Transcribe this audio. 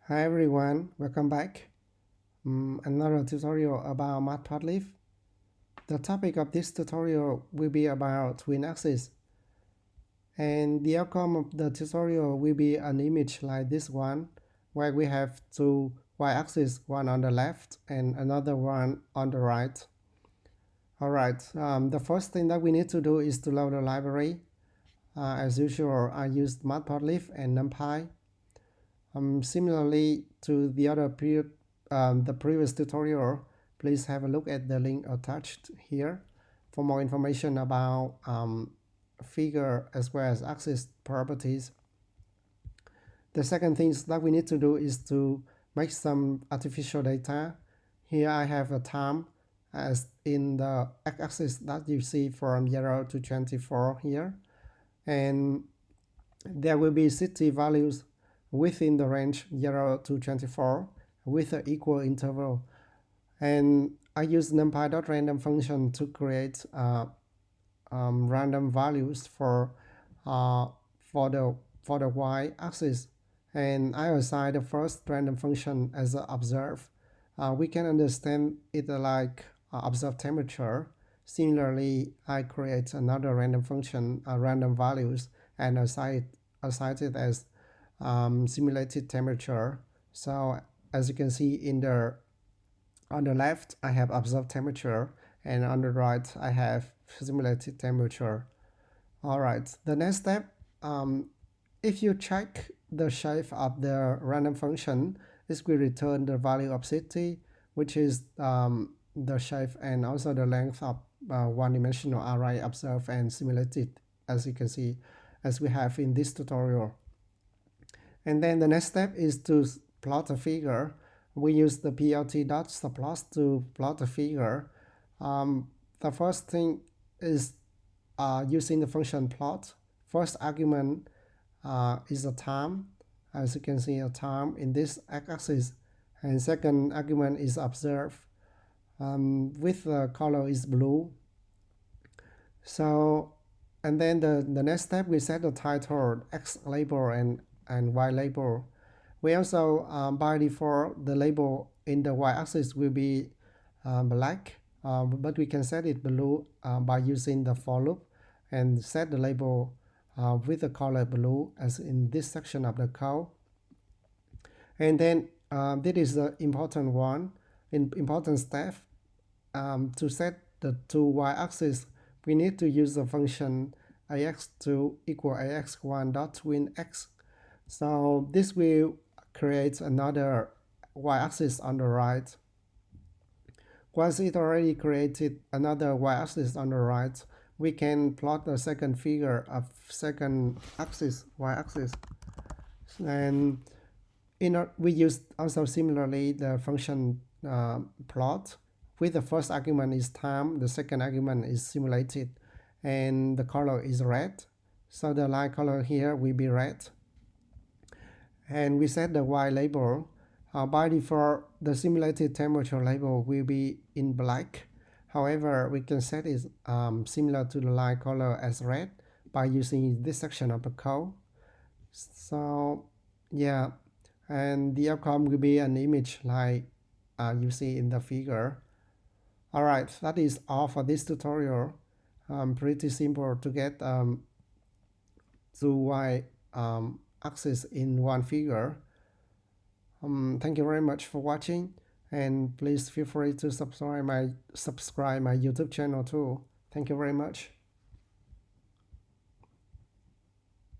Hi everyone, welcome back. Another tutorial about Matplotlib. The topic of this tutorial will be about twin axis, and the outcome of the tutorial will be an image like this one, where we have two y-axis, one on the left and another one on the right. Alright, the first thing that we need to do is to load the library. As usual, I used Matplotlib and NumPy. Similarly to the previous tutorial, please have a look at the link attached here for more information about figure as well as axis properties. The second thing that we need to do is to make some artificial data. Here I have a time as in the x-axis that you see from 0 to 24 here, and there will be city values within the range 0 to 24 with an equal interval. And I use numpy.random function to create random values for the y-axis, and I assign the first random function as observe. We can understand it like observed temperature. Similarly, I create another random function, random values, and assign it as simulated temperature. So as you can see on the left, I have observed temperature, and on the right, I have simulated temperature. All right, the next step, if you check the shape of the random function, this will return the value of city, which is the shape and also the length of one-dimensional array observed and simulated, as you can see, as we have in this tutorial. And then the next step is to plot a figure. We use the plt.subplot to plot a figure. The first thing is using the function plot. First argument is a time, as you can see, a time in this x-axis, and second argument is observe, with the color is blue. So, and then the next step, we set the title, x label and y label. We also, by default, the label in the y-axis will be black, but we can set it blue by using the for loop and set the label with the color blue as in this section of the code. And then this is the important step. To set the two y-axis, we need to use the function ax2 equal ax1 dot twin x. So this will create another y-axis on the right. Once it already created another y-axis on the right, we can plot the second figure of second axis, y-axis. And we use also similarly the function plot. With the first argument is time, the second argument is simulated, and the color is red. So the line color here will be red. And we set the y label. By default, the simulated temperature label will be in black. However, we can set it similar to the line color as red by using this section of the code. So yeah, and the outcome will be an image like you see in the figure. Alright, that is all for this tutorial. Pretty simple to get two y axis in one figure. Thank you very much for watching, and please feel free to subscribe my YouTube channel too. Thank you very much.